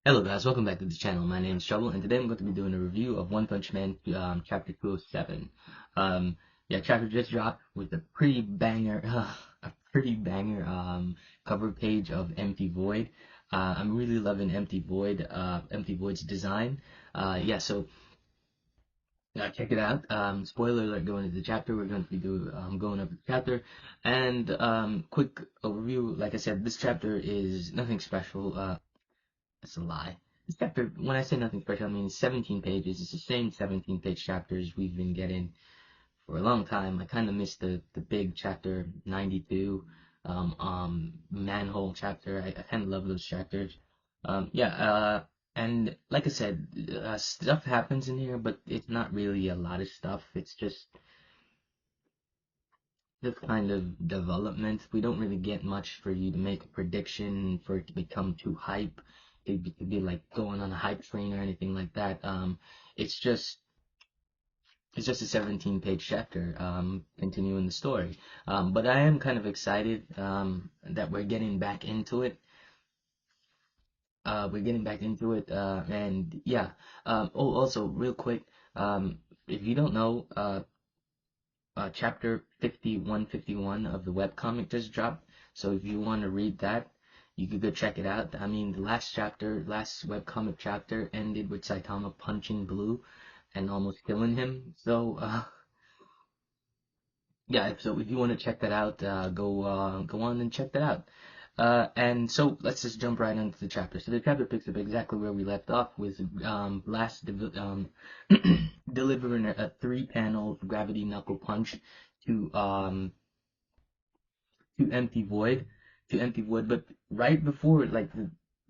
Hello guys, welcome back to the channel. My name is Trouble, and today I'm going to be doing a review of One Punch Man Chapter 207. Yeah, chapter just dropped with a pretty banger, cover page of Empty Void. I'm really loving Empty Void's design. Yeah, so check it out. Spoiler alert, going into the chapter. We're going to be going over the chapter, and quick overview. Like I said, this chapter is nothing special. That's a lie. This chapter, when I say nothing special, I mean 17 pages. It's the same 17-page chapters we've been getting for a long time. I kind of missed the big chapter 92, manhole chapter. I kind of love those chapters. Yeah, and like I said, stuff happens in here, but it's not really a lot of stuff. It's just this kind of development. We don't really get much for you to make a prediction, for it to become too hype, to be like going on a hype train or anything like that. It's just it's just a 17-page chapter, continuing the story. But I am kind of excited that we're getting back into it. And yeah. Oh, also, real quick, if you don't know, chapter 5151 of the webcomic just dropped. So if you want to read that, you could go check it out. I mean, the last webcomic chapter ended with Saitama punching Blue and almost killing him. So, yeah, so if you want to check that out, go on and check that out. And so let's just jump right into the chapter. So the chapter picks up exactly where we left off with delivering a three-panel gravity knuckle punch to um to Empty Void, but right before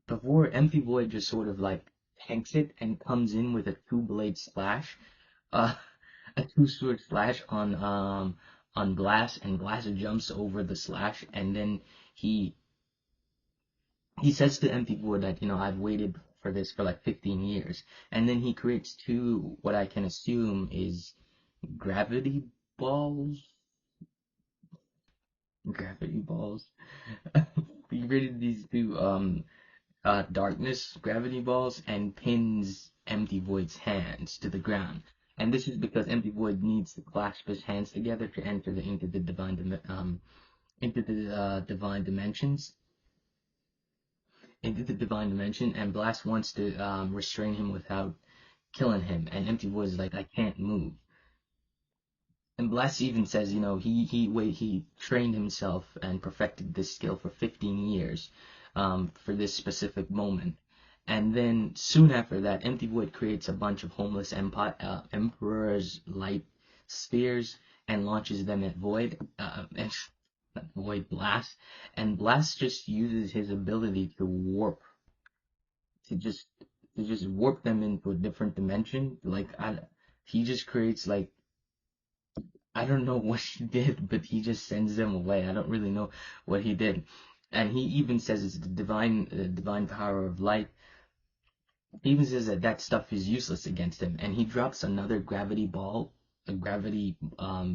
before Empty Void just sort of like tanks it and comes in with a two-blade slash, uh, a two-sword slash on Glass, and Glass jumps over the slash, and then he he says to Empty Void that, I've waited for this for like 15 years, and then he creates two, what I can assume is gravity balls, gravity balls. He created these two darkness gravity balls and pins Empty Void's hands to the ground. And this is because Empty Void needs to clasp his hands together to enter divine dimensions, into the divine dimension. And Blast wants to restrain him without killing him, and Empty Void is like, I can't move. And Blast even says, he trained himself and perfected this skill for 15 years, for this specific moment. And then soon after that, Empty Void creates a bunch of homeless Emperor's light spheres and launches them at Void, and not Void, Blast. And Blast just uses his ability to to just warp them into a different dimension. He just creates like, I don't know what he did, but he just sends them away. I don't really know what he did. And he even says it's the divine power of light. He even says that that stuff is useless against him. And he drops another gravity ball, a gravity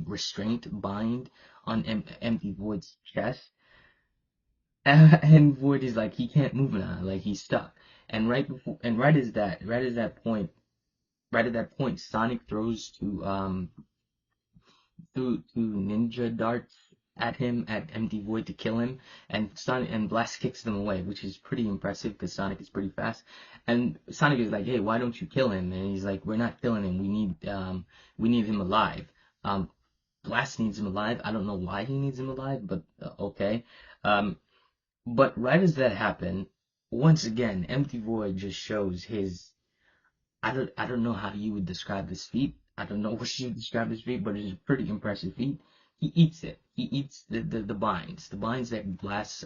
restraint bind on Empty Void's chest. And Void is like, he can't move now, like he's stuck. And right at that point, Sonic throws two ninja darts at him, at Empty Void, to kill him, and Sonic and Blast kicks them away, which is pretty impressive because Sonic is pretty fast. And Sonic is like, "Hey, why don't you kill him?" And he's like, "We're not killing him. We need him alive. Um, Blast needs him alive. I don't know why he needs him alive, but okay." Um, but right as that happened, once again, Empty Void just shows his, I don't know how you would describe this feat. I don't know what you would describe this feat, but it's a pretty impressive feat. He eats it. He eats the binds that Blast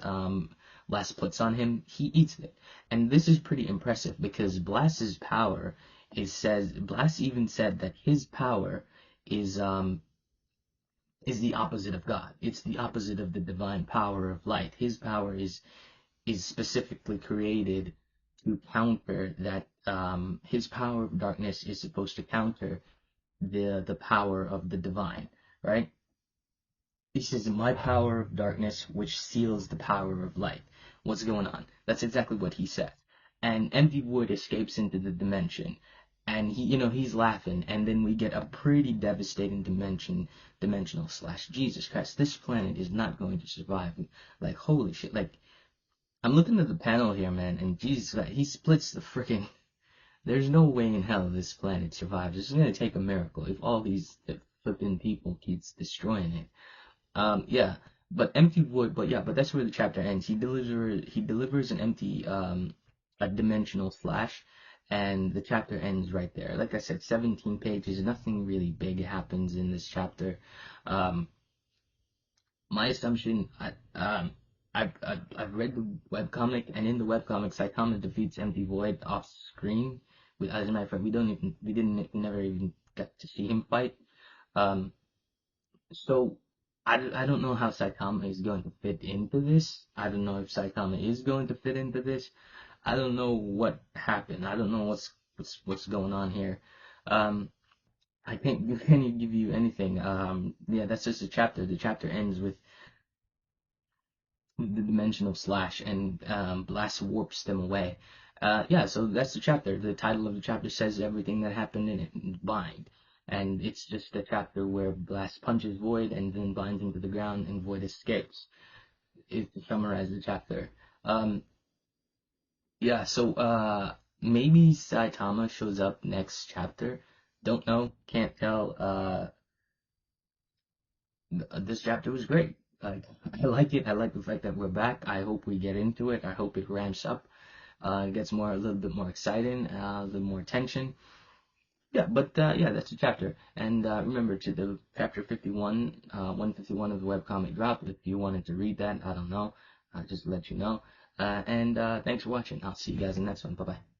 puts on him. He eats it, and this is pretty impressive because Blast even said that his power is the opposite of God. It's the opposite of the divine power of light. His power is specifically created to counter that. His power of darkness is supposed to counter the power of the divine, right? He says, "My power of darkness, which seals the power of light." What's going on? That's exactly what he says. and Empty Void escapes into the dimension, and he's laughing, and then we get a pretty devastating dimensional slash. Jesus Christ, this planet is not going to survive. Like, holy shit, like, I'm looking at the panel here, man, and Jesus, like, he splits the freaking. There's no way in hell this planet survives. It's gonna take a miracle if all these flipping people keeps destroying it. Yeah, but Empty Void, but that's where the chapter ends. He delivers an empty, a dimensional slash, and the chapter ends right there. Like I said, 17 pages. Nothing really big happens in this chapter. Um, my assumption, I've read the webcomic, and in the webcomic, Saitama defeats Empty Void off screen. As a matter of fact, we never even got to see him fight. Um, so I don't know how Saitama is going to fit into this. I don't know if Saitama is going to fit into this. I don't know what happened. I don't know what's going on here. Um, I can't give you anything. Yeah, that's just a chapter. The chapter ends with the dimension of Slash, and Blast warps them away. Yeah, so that's the chapter. The title of the chapter says everything that happened in it, Bind. And it's just a chapter where Blast punches Void and then binds him to the ground, and Void escapes. Is to summarize the chapter. Um, yeah, so maybe Saitama shows up next chapter. Don't know, can't tell. This chapter was great. Like, I like it. I like the fact that we're back. I hope we get into it. I hope it ramps up. It gets a little bit more exciting, a little more tension. Yeah, but yeah, that's the chapter. And remember, to the chapter 51, 151 of the webcomic drop. If you wanted to read that, I don't know. Just to let you know. And thanks for watching. I'll see you guys in the next one. Bye bye.